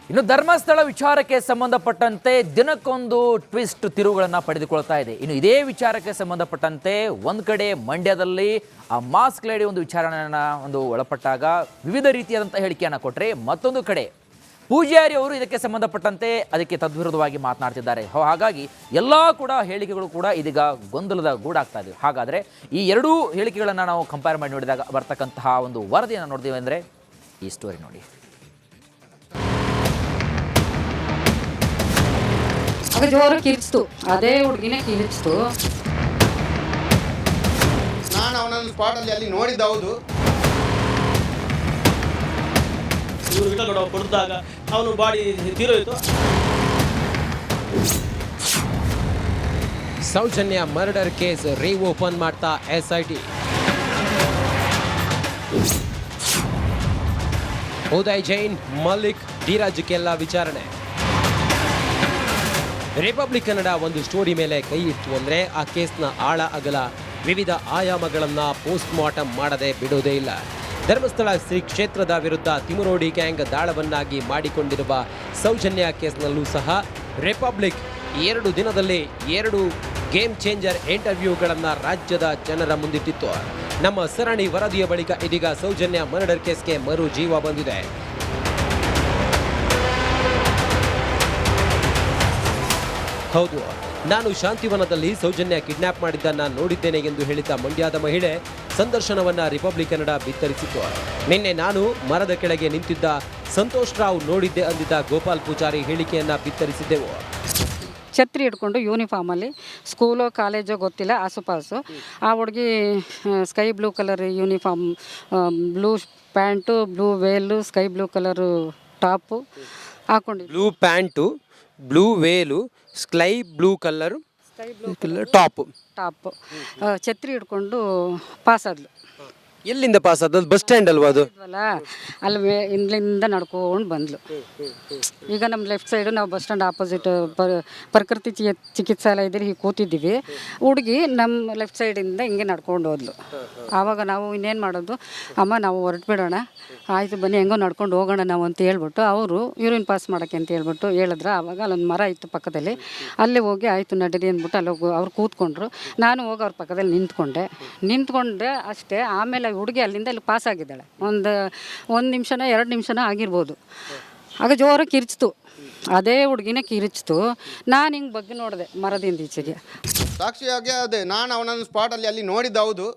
ಇನ್ನು ಧರ್ಮಸ್ಥಳ ವಿಚಾರಕ್ಕೆ ಸಂಬಂಧಪಟ್ಟಂತೆ ದಿನಕ್ಕೊಂದು ಟ್ವಿಸ್ಟ್ ತಿರುವುಗಳನ್ನು ಪಡೆದುಕೊಳ್ತಾ ಇದೆ. ಇನ್ನು ಇದೇ ವಿಚಾರಕ್ಕೆ ಸಂಬಂಧಪಟ್ಟಂತೆ ಒಂದು ಕಡೆ ಮಂಡ್ಯದಲ್ಲಿ ಆ ಮಾಸ್ಕ್ ಲೇಡಿ ಒಂದು ವಿಚಾರಣೆಯನ್ನು ಒಳಪಟ್ಟಾಗ ವಿವಿಧ ರೀತಿಯಾದಂಥ ಹೇಳಿಕೆಯನ್ನು ಕೊಟ್ಟರೆ, ಮತ್ತೊಂದು ಕಡೆ ಪೂಜಾರಿ ಅವರು ಇದಕ್ಕೆ ಸಂಬಂಧಪಟ್ಟಂತೆ ಅದಕ್ಕೆ ತದ್ವಿರುದ್ಧವಾಗಿ ಮಾತನಾಡ್ತಿದ್ದಾರೆ. ಹಾಗಾಗಿ ಎಲ್ಲ ಕೂಡ ಹೇಳಿಕೆಗಳು ಕೂಡ ಇದೀಗ ಗೊಂದಲದ ಗೂಡಾಗ್ತಾ ಇದೆ. ಹಾಗಾದರೆ ಈ ಎರಡೂ ಹೇಳಿಕೆಗಳನ್ನು ನಾವು ಕಂಪೇರ್ ಮಾಡಿ ನೋಡಿದಾಗ ಬರ್ತಕ್ಕಂತಹ ಒಂದು ವರದಿಯನ್ನು ನೋಡ್ತೀವಿ ಅಂದರೆ ಈ ಸ್ಟೋರಿ ನೋಡಿ. ಜೋರು ಕಿರಿಸ್ತು, ಅದೇ ಹುಡುಗಿನೇ ಕಿರಿಸ್ತು. ನಾನು ಅವನನ್ನು ಸ್ಪಾಟಲ್ಲಿ ಅಲ್ಲಿ ನೋಡಿದ್ದ. ಹೌದು, ಇವರು ವಿಟಲ್ಗೌಡ ಕೊಡಿದಾಗ ಅವನು body ತೀರೋಯ್ತು. Soujanya murder case reopen ಮಾಡ್ತಾ SIT. ಉದಯ್ ಜೈನ್, ಮಲ್ಲಿಕ್, ಧೀರಜ್ಗೆಲ್ಲ ವಿಚಾರಣೆ. ರಿಪಬ್ಲಿಕ್ ಕನ್ನಡ ಒಂದು ಸ್ಟೋರಿ ಮೇಲೆ ಕೈ ಇಟ್ಟು ಅಂದರೆ ಆ ಕೇಸ್ನ ಆಳ ಅಗಲ ವಿವಿಧ ಆಯಾಮಗಳನ್ನ ಪೋಸ್ಟ್ ಮಾರ್ಟಮ್ ಮಾಡದೆ ಬಿಡೋದೇ ಇಲ್ಲ. ಧರ್ಮಸ್ಥಳ ಶ್ರೀ ಕ್ಷೇತ್ರದ ವಿರುದ್ಧ ತಿಮುರೋಡಿ ಗ್ಯಾಂಗ್ ದಾಳವನ್ನಾಗಿ ಮಾಡಿಕೊಂಡಿರುವ ಸೌಜನ್ಯ ಕೇಸ್ನಲ್ಲೂ ಸಹ ರಿಪಬ್ಲಿಕ್ 2 ದಿನದಲ್ಲಿ 2 ಗೇಮ್ ಚೇಂಜರ್ ಇಂಟರ್ವ್ಯೂಗಳನ್ನು ರಾಜ್ಯದ ಜನರ ಮುಂದಿಟ್ಟಿತ್ತು. ನಮ್ಮ ಸರಣಿ ವರದಿಯ ಬಳಿಕ ಇದೀಗ ಸೌಜನ್ಯ ಮರ್ಡರ್ ಕೇಸ್ಗೆ ಮರು ಜೀವ ಬಂದಿದೆ. ಹೌದು, ನಾನು ಶಾಂತಿವನದಲ್ಲಿ ಸೌಜನ್ಯ ಕಿಡ್ನಾಪ್ ಮಾಡಿದ್ದನ್ನ ನೋಡಿದ್ದೇನೆ ಎಂದು ಹೇಳಿದ್ದ ಮಂಡ್ಯದ ಮಹಿಳೆ ಸಂದರ್ಶನವನ್ನ ರಿಪಬ್ಲಿಕ್ ಕನ್ನಡ ಬಿತ್ತರಿಸಿತ್ತು. ನಿನ್ನೆ ನಾನು ಮರದ ಕೆಳಗೆ ನಿಂತಿದ್ದ ಸಂತೋಷ್ ರಾವ್ ನೋಡಿದ್ದೆ ಅಂದಿದ್ದ ಗೋಪಾಲ್ ಪೂಜಾರಿ ಹೇಳಿಕೆಯನ್ನ ಬಿತ್ತರಿಸಿದ್ದೆವು. ಛತ್ರಿ ಹಿಡ್ಕೊಂಡು ಯೂನಿಫಾರ್ಮಲ್ಲಿ ಸ್ಕೂಲೋ ಕಾಲೇಜೋ ಗೊತ್ತಿಲ್ಲ, ಆಸುಪಾಸು. ಆ ಹುಡುಗಿ sky blue colour uniform, blue pant, blue veil, sky blue colour top ಹಾಕೊಂಡಿದ್ದು. Blue pant, blue veil, sky blue colour top ಛತ್ರಿ ಹಿಡ್ಕೊಂಡು ಪಾಸ್ ಆದ್ಲು. ಎಲ್ಲಿಂದ ಪಾಸ್ ಆದದ್ದು? ಬಸ್ ಸ್ಟ್ಯಾಂಡ್ ಅಲ್ವಾ ಅದು? ಅಲ್ಲಿ ಇಲ್ಲಿಂದ ನಡ್ಕೊಂಡು ಬಂದ್ಲು. ಈಗ ನಮ್ಮ ಲೆಫ್ಟ್ ಸೈಡು ನಾವು ಬಸ್ ಸ್ಟ್ಯಾಂಡ್ ಆಪೋಸಿಟ್ ಪ್ರಕೃತಿ ಚಿಕಿತ್ಸಾಲಯದಲ್ಲಿ ಹೀಗೆ ಕೂತಿದ್ದೀವಿ. ಹುಡುಗಿ ನಮ್ಮ ಲೆಫ್ಟ್ ಸೈಡಿಂದ ಹಿಂಗೆ ನಡ್ಕೊಂಡು ಹೋದ್ಲು. ಆವಾಗ ನಾವು ಇನ್ನೇನು ಮಾಡೋದು, ಅಮ್ಮ ನಾವು ಹೊರಟ್ಬಿಡೋಣ, ಆಯಿತು ಬನ್ನಿ ಹೆಂಗೋ ನಡ್ಕೊಂಡು ಹೋಗೋಣ ನಾವು ಅಂತ ಹೇಳ್ಬಿಟ್ಟು ಅವರು ಯೂರಿನ್ ಪಾಸ್ ಮಾಡೋಕ್ಕೆ ಅಂತ ಹೇಳ್ಬಿಟ್ಟು ಹೇಳಿದ್ರು. ಆವಾಗ ಅಲ್ಲೊಂದು ಮರ ಇತ್ತು ಪಕ್ಕದಲ್ಲಿ, ಅಲ್ಲಿ ಹೋಗಿ ಆಯಿತು ನಡೀರಿ ಅಂದ್ಬಿಟ್ಟು ಅಲ್ಲಿ ಹೋಗಿ ಅವ್ರು ಕೂತ್ಕೊಂಡ್ರು. ನಾನು ಹೋಗಿ ಅವ್ರ ಪಕ್ಕದಲ್ಲಿ ನಿಂತ್ಕೊಂಡೆ ಅಷ್ಟೇ. ಆಮೇಲೆ ಹುಡುಗಿ ಅಲ್ಲಿಂದ ಇಲ್ಲಿ ಪಾಸ್ ಆಗಿದ್ದಾಳೆ. ಒಂದು ನಿಮಿಷನೋ 2 ನಿಮಿಷನೋ ಆಗಿರ್ಬೋದು. ಆಗ ಜೋರಾಗಿ ಕಿರಿಚ್ತು, ಅದೇ ಹುಡುಗಿನೇ ಕಿರಿಚ್ತು. ನಾನು ಹಿಂಗೆ ಬಗ್ಗೆ ನೋಡಿದೆ ಮರದಿಂದ ಈಚೆಗೆ. ಸಾಕ್ಷಿಯಾಗಿ ಅದೇ ನಾನು ಅವನನ್ನು ಸ್ಪಾಟಲ್ಲಿ ಅಲ್ಲಿ ನೋಡಿದ್ದ. ಹೌದು,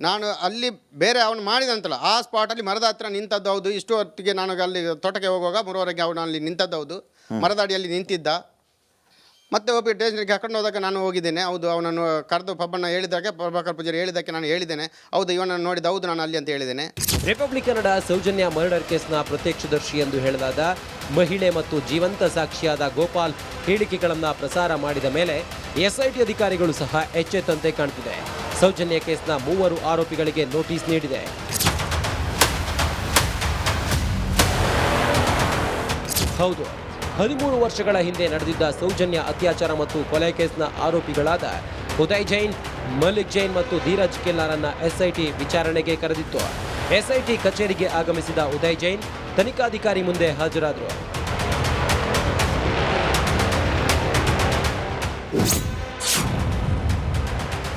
ನಾನು ಅಲ್ಲಿ ಬೇರೆ ಅವನು ಮಾಡಿದಂತಲ್ಲ ಆ ಸ್ಪಾಟಲ್ಲಿ ಮರದ ಹತ್ರ ನಿಂತದ್ದು. ಹೌದು, ಇಷ್ಟು ಹೊತ್ತಿಗೆ ನಾನು ಅಲ್ಲಿ ತೋಟಕ್ಕೆ ಹೋಗುವಾಗ 3:30ಗೆ ಅವನು ಅಲ್ಲಿ ನಿಂತದ್ದು. ಹೌದು, ಮರದ ಅಡಿಯಲ್ಲಿ ನಿಂತಿದ್ದ. ಮತ್ತೆ ಒಬ್ಬ ಸ್ಟೇಷನ್ಗೆ ಕರ್ಕೊಂಡು ಹೋದಾಗ ನಾನು ಹೋಗಿದ್ದೇನೆ. ಹೌದು, ಅವನನ್ನು ಕರೆದು ಪಬ್ಬಣ್ಣ ಹೇಳಿದಾಗ, ಪ್ರಭಾಕರ್ ಪೂಜಾರಿ ಹೇಳಿದ್ದಕ್ಕೆ ನಾನು ಹೇಳಿದ್ದೇನೆ. ಹೌದು, ಇವನನ್ನು ನೋಡಿದ, ಹೌದು ನಾನು ಅಲ್ಲಿ ಅಂತ ಹೇಳಿದ್ದೇನೆ. ರಿಪಬ್ಲಿಕ್ ಕನ್ನಡ ಸೌಜನ್ಯ ಮರ್ಡರ್ ಕೇಸ್ನ ಪ್ರತ್ಯಕ್ಷದರ್ಶಿ ಎಂದು ಹೇಳಲಾದ ಮಹಿಳೆ ಮತ್ತು ಜೀವಂತ ಸಾಕ್ಷಿಯಾದ ಗೋಪಾಲ್ ಹೇಳಿಕೆಗಳನ್ನು ಪ್ರಸಾರ ಮಾಡಿದ ಮೇಲೆ SIT ಅಧಿಕಾರಿಗಳು ಸಹ ಎಚ್ಚೆತ್ತಂತೆ ಕಾಣ್ತಿದೆ. ಸೌಜನ್ಯ ಕೇಸ್ನ 3 ಆರೋಪಿಗಳಿಗೆ ನೋಟಿಸ್ ನೀಡಿದೆ. ಹೌದು, 13 ವರ್ಷಗಳ ಹಿಂದೆ ನಡೆದಿದ್ದ ಸೌಜನ್ಯ ಅತ್ಯಾಚಾರ ಮತ್ತು ಕೊಲೆ ಕೇಸ್ನ ಆರೋಪಿಗಳಾದ ಉದಯ್ ಜೈನ್, ಮಲ್ಲಿಕ್ ಜೈನ್ ಮತ್ತು ಧೀರಜ್ ಕೆಲ್ಲಾರನ್ನ SIT ವಿಚಾರಣೆಗೆ ಕರೆದಿತ್ತು. SIT ಕಚೇರಿಗೆ ಆಗಮಿಸಿದ ಉದಯ್ ಜೈನ್ ತನಿಖಾಧಿಕಾರಿ ಮುಂದೆ ಹಾಜರಾದರು.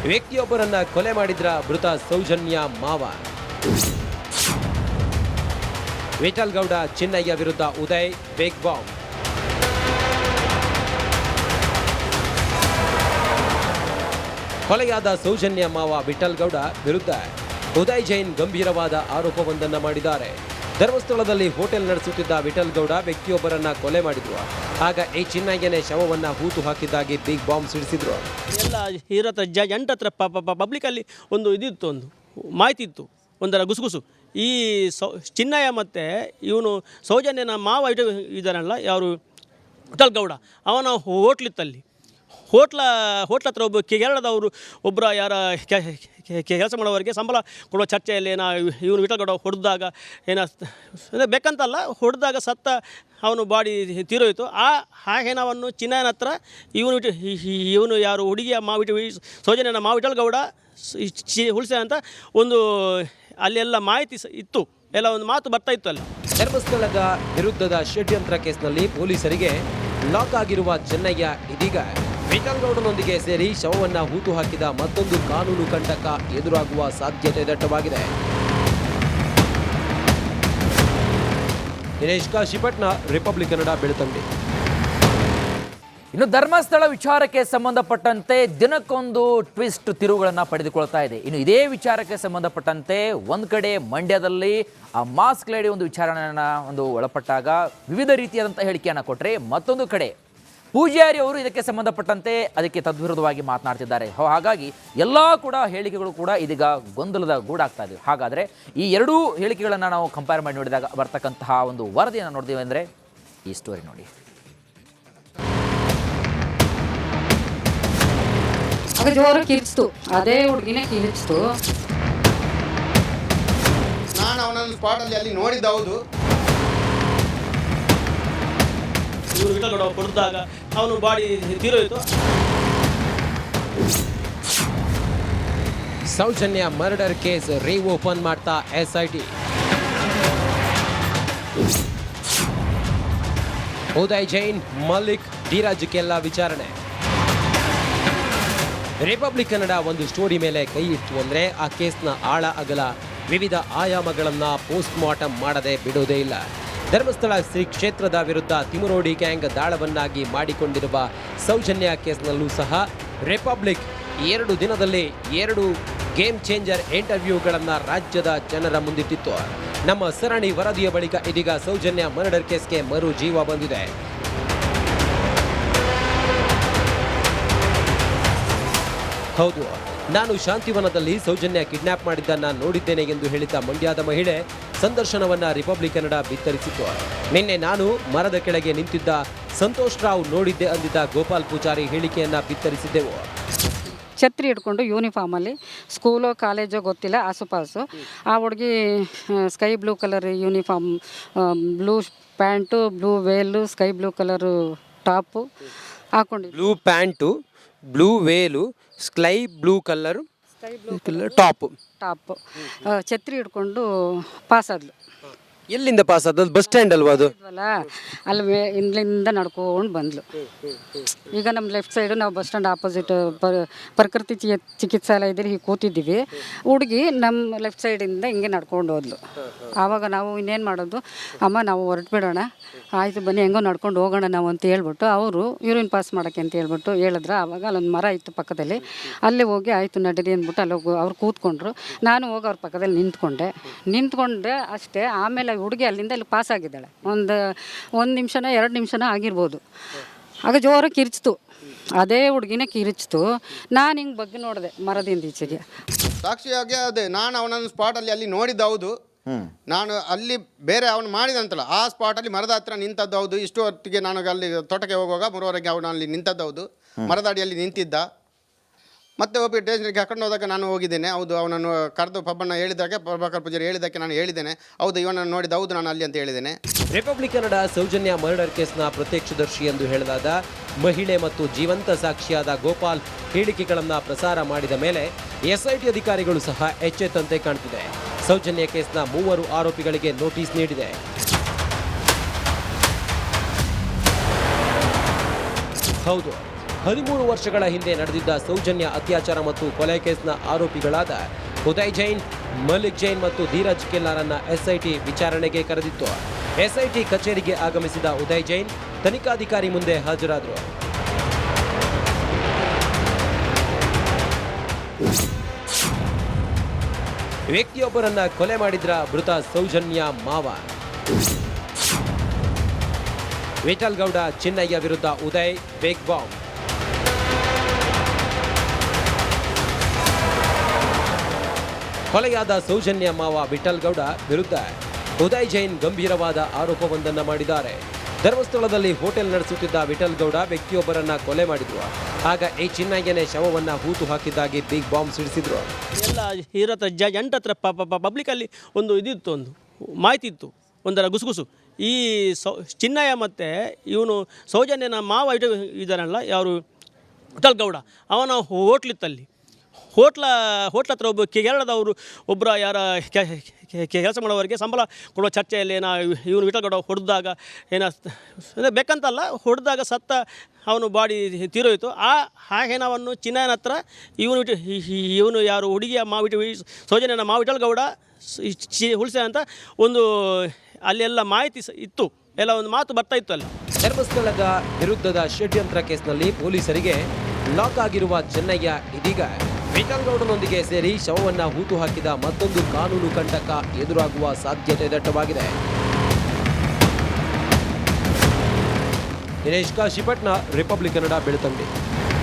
ವ್ಯಕ್ತಿಯೊಬ್ಬರನ್ನ ಕೊಲೆ ಮಾಡಿದ್ರ ಮೃತ ಸೌಜನ್ಯ ಮಾವ. ವಿಠಲ್ಗೌಡ ಚಿನ್ನಯ್ಯ ವಿರುದ್ಧ ಉದಯ್ ಬಿಗ್ ಬಾಂಬ್. ಕೊಲೆಯಾದ ಸೌಜನ್ಯ ಮಾವ ವಿಠಲ್ಗೌಡ ವಿರುದ್ಧ ಉದಯ್ ಜೈನ್ ಗಂಭೀರವಾದ ಆರೋಪವೊಂದನ್ನು ಮಾಡಿದ್ದಾರೆ. ಧರ್ಮಸ್ಥಳದಲ್ಲಿ ಹೋಟೆಲ್ ನಡೆಸುತ್ತಿದ್ದ ವಿಠಲ್ಗೌಡ ವ್ಯಕ್ತಿಯೊಬ್ಬರನ್ನ ಕೊಲೆ ಮಾಡಿದ್ರು. ಆಗ ಈ ಚಿನ್ನಯ್ಯನೇ ಶವವನ್ನ ಹೂತು ಹಾಕಿದ್ದಾಗಿ ಬಿಗ್ ಬಾಂಬ್ ಸಿಡಿಸಿದ್ರು. ಎಲ್ಲ ಇರತ್ತ ಜಂಟ್ ಹತ್ರ ಪಬ್ಲಿಕಲ್ಲಿ ಒಂದು ಇದಿತ್ತು, ಒಂದು ಮಾಹಿತಿ ಇತ್ತು, ಒಂದರ ಗುಸುಗುಸು. ಈ ಚಿನ್ನಯ್ಯ ಮತ್ತು ಇವನು ಸೌಜನ್ಯನ ಮಾವ ಇದ್ದಾರಲ್ಲ, ಯಾರು ವಿಠಲ್ಗೌಡ, ಅವನ ಹೋಟ್ಲಿತ್ತಲ್ಲಿ. ಹೋಟ್ಲ ಹತ್ರ ಒಬ್ಬ ಕೇರಳದವರು ಒಬ್ಬರ ಯಾರ ಕೆಲಸ ಮಾಡೋವರಿಗೆ ಸಂಬಳ ಕೊಡೋ ಚರ್ಚೆಯಲ್ಲಿ ಇವನು ವಿಠಲ್ಗೌಡ ಹೊಡೆದಾಗ ಬೇಕಂತಲ್ಲ, ಹೊಡೆದಾಗ ಸತ್ತ ಅವನು ಬಾಡಿ ತೀರೋಯಿತು. ಆ ಹೆಣವನ್ನು ಚಿನ್ನಯ್ಯನ ಹತ್ರ ಇವನು ಯಾರು ಹುಡುಗಿಯ ಸೌಜನ್ಯನ ವಿಠಲ್ಗೌಡ ಉಳಿಸ ಅಂತ ಒಂದು ಅಲ್ಲೆಲ್ಲ ಮಾಹಿತಿ ಇತ್ತು, ಎಲ್ಲ ಒಂದು ಮಾತು ಬರ್ತಾ ಇತ್ತು ಅಲ್ಲಿ. ಧರ್ಮಸ್ಥಳದ ವಿರುದ್ಧದ ಷಡ್ಯಂತ್ರ ಕೇಸ್ನಲ್ಲಿ ಪೊಲೀಸರಿಗೆ ಲಾಕ್ ಆಗಿರುವ ಚೆನ್ನಯ್ಯ ಇದೀಗ ವಿಠಲ್ಗೌಡನೊಂದಿಗೆ ಸೇರಿ ಶವವನ್ನ ಹೂತು ಹಾಕಿದ ಮತ್ತೊಂದು ಕಾನೂನು ಕಂಟಕ ಎದುರಾಗುವ ಸಾಧ್ಯತೆ ದಟ್ಟವಾಗಿದೆ. ದಿನೇಶ್ ಕಾಶಿಪಟ್ನ, ರಿಪಬ್ಲಿಕ್ ಕನ್ನಡ, ಬೆಳ್ತಂಗಡಿ. ಇನ್ನು ಧರ್ಮಸ್ಥಳ ವಿಚಾರಕ್ಕೆ ಸಂಬಂಧಪಟ್ಟಂತೆ ದಿನಕ್ಕೊಂದು ಟ್ವಿಸ್ಟ್ ತಿರುವುಗಳನ್ನು ಪಡೆದುಕೊಳ್ತಾ ಇದೆ. ಇನ್ನು ಇದೇ ವಿಚಾರಕ್ಕೆ ಸಂಬಂಧಪಟ್ಟಂತೆ ಒಂದು ಕಡೆ ಮಂಡ್ಯದಲ್ಲಿ ಆ ಮಾಸ್ಕ್ ಲೇಡಿ ಒಂದು ವಿಚಾರಣೆಯನ್ನು ಒಳಪಟ್ಟಾಗ ವಿವಿಧ ರೀತಿಯಾದಂಥ ಹೇಳಿಕೆಯನ್ನು ಕೊಟ್ಟರೆ, ಮತ್ತೊಂದು ಕಡೆ ಪೂಜಾರಿ ಅವರು ಇದಕ್ಕೆ ಸಂಬಂಧಪಟ್ಟಂತೆ ಅದಕ್ಕೆ ತದ್ವಿರುದ್ಧವಾಗಿ ಮಾತನಾಡ್ತಿದ್ದಾರೆ. ಹಾಗಾಗಿ ಎಲ್ಲ ಕೂಡ ಹೇಳಿಕೆಗಳು ಕೂಡ ಇದೀಗ ಗೊಂದಲದ ಗೂಡಾಗ್ತಾ ಇದೆ. ಹಾಗಾದರೆ ಈ ಎರಡೂ ಹೇಳಿಕೆಗಳನ್ನು ನಾವು ಕಂಪೇರ್ ಮಾಡಿ ನೋಡಿದಾಗ ಬರ್ತಕ್ಕಂತಹ ಒಂದು ವರದಿಯನ್ನು ನೋಡಿದೀವಿ ಅಂದರೆ ಈ ಸ್ಟೋರಿ ನೋಡಿ. ಜೋರ ಕಿರಿಚಿತು, ಅದೇ ಹುಡುಗಿನೇ ಕಿರಿಚಿತು. ನಾನು ಅವನನ್ನು ಸ್ಪಾಟಲ್ಲಿ ಅಲ್ಲಿ ನೋಡಿದ್ದು ಹೌದು. ಇವರು ವಿಠಲ್ಗೌಡ ಕೊಡಿದಾಗ ಅವನು body ತೀರೋಯಿತು. Soujanya murder case reopen ಮಾಡ್ತಾ SIT. ಉದಯ್ ಜೈನ್, ಮಲ್ಲಿಕ್, ಧೀರಜ್ ಕೆಲ್ಲ ವಿಚಾರಣೆ. ರಿಪಬ್ಲಿಕ್ ಕನ್ನಡ ಒಂದು ಸ್ಟೋರಿ ಮೇಲೆ ಕೈ ಇಟ್ಟು ಅಂದರೆ ಆ ಕೇಸ್ನ ಆಳ ಅಗಲ ವಿವಿಧ ಆಯಾಮಗಳನ್ನು ಪೋಸ್ಟ್ ಮಾರ್ಟಮ್ ಮಾಡದೆ ಬಿಡುವುದೇ ಇಲ್ಲ. ಧರ್ಮಸ್ಥಳ ಶ್ರೀ ಕ್ಷೇತ್ರದ ವಿರುದ್ಧ ತಿಮುರೋಡಿ ಗ್ಯಾಂಗ್ ದಾಳವನ್ನಾಗಿ ಮಾಡಿಕೊಂಡಿರುವ ಸೌಜನ್ಯ ಕೇಸ್ನಲ್ಲೂ ಸಹ ರಿಪಬ್ಲಿಕ್ 2 ದಿನದಲ್ಲಿ 2 ಗೇಮ್ ಚೇಂಜರ್ ಇಂಟರ್ವ್ಯೂಗಳನ್ನು ರಾಜ್ಯದ ಜನರ ಮುಂದಿಟ್ಟಿತ್ತು. ನಮ್ಮ ಸರಣಿ ವರದಿಯ ಬಳಿಕ ಇದೀಗ ಸೌಜನ್ಯ ಮರ್ಡರ್ ಕೇಸ್ಗೆ ಮರು ಜೀವ ಬಂದಿದೆ. ಹೌದು, ನಾನು ಶಾಂತಿವನದಲ್ಲಿ ಸೌಜನ್ಯ ಕಿಡ್ನಾಪ್ ಮಾಡಿದ್ದನ್ನ ನೋಡಿದ್ದೇನೆ ಎಂದು ಹೇಳಿದ ಮಂಡ್ಯದ ಮಹಿಳೆ ಸಂದರ್ಶನವನ್ನ ರಿಪಬ್ಲಿಕ್ ಕನ್ನಡ ಬಿತ್ತರಿಸಿತ್ತು. ನಿನ್ನೆ ನಾನು ಮರದ ಕೆಳಗೆ ನಿಂತಿದ್ದ ಸಂತೋಷ್ ರಾವ್ ನೋಡಿದ್ದೆ ಅಂದಿದ್ದ ಗೋಪಾಲ್ ಪೂಜಾರಿ ಹೇಳಿಕೆಯನ್ನ ಬಿತ್ತರಿಸಿದ್ದೆವು. ಛತ್ರಿ ಹಿಡ್ಕೊಂಡು ಯೂನಿಫಾರ್ಮಲ್ಲಿ ಸ್ಕೂಲೋ ಕಾಲೇಜೋ ಗೊತ್ತಿಲ್ಲ, ಆಸುಪಾಸು. ಆ ಹುಡುಗಿ sky blue colour uniform, blue pant, blue veil, sky blue colour top ಹಾಕೊಂಡು, blue pant, blue veil, sky blue colour top ಛತ್ರಿ ಹಿಡ್ಕೊಂಡು ಪಾಸ್ ಆದ್ಲು. ಎಲ್ಲಿಂದ ಪಾಸ್ ಆದದ್ದು? ಬಸ್ ಸ್ಟ್ಯಾಂಡ್ ಅಲ್ವಾ ಅದು? ಅಲ್ಲಿ ಇಲ್ಲಿಂದ ನಡ್ಕೊಂಡು ಬಂದ್ಲು. ಈಗ ನಮ್ಮ ಲೆಫ್ಟ್ ಸೈಡು ನಾವು ಬಸ್ ಸ್ಟ್ಯಾಂಡ್ ಆಪೋಸಿಟ್ ಪ್ರಕೃತಿ ಚಿಕಿತ್ಸಾಲಯದಲ್ಲಿ ಹೀಗೆ ಕೂತಿದ್ದೀವಿ. ಹುಡುಗಿ ನಮ್ಮ ಲೆಫ್ಟ್ ಸೈಡಿಂದ ಹಿಂಗೆ ನಡ್ಕೊಂಡು ಹೋದ್ಲು. ಆವಾಗ ನಾವು ಇನ್ನೇನು ಮಾಡೋದು, ಅಮ್ಮ ನಾವು ಹೊರಟ್ಬಿಡೋಣ, ಆಯಿತು ಬನ್ನಿ ಹೆಂಗೋ ನಡ್ಕೊಂಡು ಹೋಗೋಣ ನಾವು ಅಂತ ಹೇಳ್ಬಿಟ್ಟು ಅವರು ಯೂರಿನ್ ಪಾಸ್ ಮಾಡೋಕ್ಕೆ ಅಂತ ಹೇಳ್ಬಿಟ್ಟು ಹೇಳಿದ್ರು. ಆವಾಗ ಅಲ್ಲೊಂದು ಮರ ಇತ್ತು ಪಕ್ಕದಲ್ಲಿ, ಅಲ್ಲೇ ಹೋಗಿ ಆಯಿತು ನಡೀರಿ ಅಂದ್ಬಿಟ್ಟು ಅಲ್ಲಿ ಹೋಗಿ ಅವ್ರು ಕೂತ್ಕೊಂಡ್ರು. ನಾನು ಹೋಗಿ ಅವ್ರ ಪಕ್ಕದಲ್ಲಿ ನಿಂತ್ಕೊಂಡೆ ಅಷ್ಟೇ. ಆಮೇಲೆ ಹುಡುಗಿ ಅಲ್ಲಿಂದ ಇಲ್ಲಿ ಪಾಸ್ ಆಗಿದ್ದಾಳೆ. ಒಂದು ನಿಮಿಷನೋ 2 ನಿಮಿಷನೋ ಆಗಿರ್ಬೋದು. ಆಗ ಜೋರ ಕಿರಿಚಿತು, ಅದೇ ಹುಡುಗಿನೇ ಕಿರಿಚಿತು. ನಾನು ಹಿಂಗೆ ಬಗ್ಗೆ ನೋಡಿದೆ ಮರದಿಂದ ಈಚೆಗೆ. ಸಾಕ್ಷಿಯಾಗಿ ಅದೇ ನಾನು ಅವನನ್ನು ಸ್ಪಾಟಲ್ಲಿ ಅಲ್ಲಿ ನೋಡಿದ್ದು ಹೌದು. ನಾನು ಅಲ್ಲಿ ಬೇರೆ ಅವನು ಮಾಡಿದಂತಲ್ಲ ಆ ಸ್ಪಾಟಲ್ಲಿ ಮರದ ಹತ್ರ ನಿಂತದ್ದು ಹೌದು. ಇಷ್ಟು ಹೊತ್ತಿಗೆ ನಾನು ಅಲ್ಲಿ ತೋಟಕ್ಕೆ ಹೋಗುವಾಗ 3:30ಗೆ ಅವನು ಅಲ್ಲಿ ನಿಂತದ್ದು ಹೌದು. ಮರದ ಅಡಿಯಲ್ಲಿ ನಿಂತಿದ್ದ. ಮತ್ತೆ ಒಬ್ಬ ಸ್ಟೇಷನ್ಗೆ ಹಾಕೊಂಡು ಹೋದಾಗ ನಾನು ಹೋಗಿದ್ದೇನೆ. ಹೌದು, ಅವನನ್ನು ಕರೆದು ಪಬ್ಬನ್ನು ಹೇಳಿದಾಗ ಪ್ರಭಾಕರ್ ಪೂಜಾರಿ ಹೇಳಿದ್ದಕ್ಕೆ ನಾನು ಹೇಳಿದ್ದೇನೆ, ಹೌದು ಇವನನ್ನು ನೋಡಿದ್ದು ಹೌದು ನಾನು ಅಲ್ಲಿ ಅಂತ ಹೇಳಿದ್ದೇನೆ. ರಿಪಬ್ಲಿಕ್ ಕನ್ನಡ ಸೌಜನ್ಯ ಮರ್ಡರ್ ಕೇಸ್ನ ಪ್ರತ್ಯಕ್ಷದರ್ಶಿ ಎಂದು ಹೇಳಲಾದ ಮಹಿಳೆ ಮತ್ತು ಜೀವಂತ ಸಾಕ್ಷಿಯಾದ ಗೋಪಾಲ್ ಹೇಳಿಕೆಗಳನ್ನು ಪ್ರಸಾರ ಮಾಡಿದ ಮೇಲೆ SIT ಅಧಿಕಾರಿಗಳು ಸಹ ಎಚ್ಚೆತ್ತಂತೆ ಕಾಣ್ತಿದೆ. ಸೌಜನ್ಯ ಕೇಸ್ನ 3 ಆರೋಪಿಗಳಿಗೆ ನೋಟಿಸ್ ನೀಡಿದೆ. ಹೌದು, 13 ವರ್ಷಗಳ ಹಿಂದೆ ನಡೆದಿದ್ದ ಸೌಜನ್ಯ ಅತ್ಯಾಚಾರ ಮತ್ತು ಕೊಲೆ ಕೇಸ್ನ ಆರೋಪಿಗಳಾದ ಉದಯ್ ಜೈನ್, ಮಲ್ಲಿಕ್ ಜೈನ್ ಮತ್ತು ಧೀರಜ್ ಕೆಲ್ಲಾರನ್ನ SIT ವಿಚಾರಣೆಗೆ ಕರೆದಿತ್ತು. SIT ಕಚೇರಿಗೆ ಆಗಮಿಸಿದ ಉದಯ್ ಜೈನ್ ತನಿಖಾಧಿಕಾರಿ ಮುಂದೆ ಹಾಜರಾದರು. ವ್ಯಕ್ತಿಯೊಬ್ಬರನ್ನ ಕೊಲೆ ಮಾಡಿದ್ರ ಮೃತ ಸೌಜನ್ಯ ಮಾವ. ವಿಠಲ್ಗೌಡ, ಚಿನ್ನಯ್ಯ ವಿರುದ್ಧ ಉದಯ್ ಬಿಗ್ ಬಾಂಬ್. ಕೊಲೆಯಾದ ಸೌಜನ್ಯ ಮಾವ ವಿಠಲ್ಗೌಡ ವಿರುದ್ಧ ಉದಯ್ ಜೈನ್ ಗಂಭೀರವಾದ ಆರೋಪವೊಂದನ್ನು ಮಾಡಿದ್ದಾರೆ. ಧರ್ಮಸ್ಥಳದಲ್ಲಿ ಹೋಟೆಲ್ ನಡೆಸುತ್ತಿದ್ದ ವಿಠಲ್ಗೌಡ ವ್ಯಕ್ತಿಯೊಬ್ಬರನ್ನ ಕೊಲೆ ಮಾಡಿದ್ರು. ಆಗ ಈ ಚಿನ್ನಯ್ಯನೇ ಶವವನ್ನ ಹೂತು ಹಾಕಿದ್ದಾಗಿ ಬಿಗ್ ಬಾಂಬ್ ಸಿಡಿಸಿದ್ರು. ಎಲ್ಲ ಇರತ್ತ ಜಂಟ್ ಹತ್ರ ಪಬ್ಲಿಕಲ್ಲಿ ಒಂದು ಇದಿತ್ತು, ಒಂದು ಮಾಹಿತಿ ಇತ್ತು, ಒಂದರ ಗುಸುಗುಸು. ಈ ಚಿನ್ನಯ್ಯ ಮತ್ತು ಇವನು ಸೌಜನ್ಯನ ಮಾವ ಇದ್ದಾನಲ್ಲ, ಯಾರು ವಿಠಲ್ಗೌಡ, ಅವನ ಹೋಟ್ಲಿತ್ತಲ್ಲಿ. ಹೋಟ್ಲ ಹತ್ರ ಒಬ್ಬ ಕೇರಳದವರು ಒಬ್ಬರ ಯಾರ ಕೆಲಸ ಮಾಡೋವರಿಗೆ ಸಂಬಳ ಕೊಡುವ ಚರ್ಚೆಯಲ್ಲಿ ಇವನು ವಿಠಲ್ಗೌಡ ಹೊಡೆದಾಗ ಬೇಕಂತಲ್ಲ ಹೊಡೆದಾಗ ಸತ್ತ ಅವನು ಬಾಡಿ ತೀರೋಯಿತು. ಆ ಹೆಣವನ್ನು ಚಿನ್ನಯನ ಹತ್ರ ಇವನು ಯಾರು ಹುಡುಗಿಯ ಸೌಜನ್ಯನ ವಿಠಲ್ಗೌಡ ಉಳಿಸ ಅಂತ ಒಂದು ಅಲ್ಲೆಲ್ಲ ಮಾಹಿತಿ ಇತ್ತು, ಎಲ್ಲ ಒಂದು ಮಾತು ಬರ್ತಾ ಇತ್ತು ಅಲ್ಲಿ. ಧರ್ಮಸ್ಥಳದ ವಿರುದ್ಧದ ಷಡ್ಯಂತ್ರ ಕೇಸ್ನಲ್ಲಿ ಪೊಲೀಸರಿಗೆ ಲಾಕ್ ಆಗಿರುವ ಚೆನ್ನಯ್ಯ ಇದೀಗ ವಿಠಲ್ಗೌಡನೊಂದಿಗೆ ಸೇರಿ ಶವವನ್ನ ಹೂತು ಹಾಕಿದ ಮತ್ತೊಂದು ಕಾನೂನು ಕಂಟಕ ಎದುರಾಗುವ ಸಾಧ್ಯತೆ ದಟ್ಟವಾಗಿದೆ. ದಿನೇಶ್ ಕಾಶಿಪಟ್ನ, ರಿಪಬ್ಲಿಕ್ ಕನ್ನಡ, ಬೆಳ್ತಂಗಡಿ.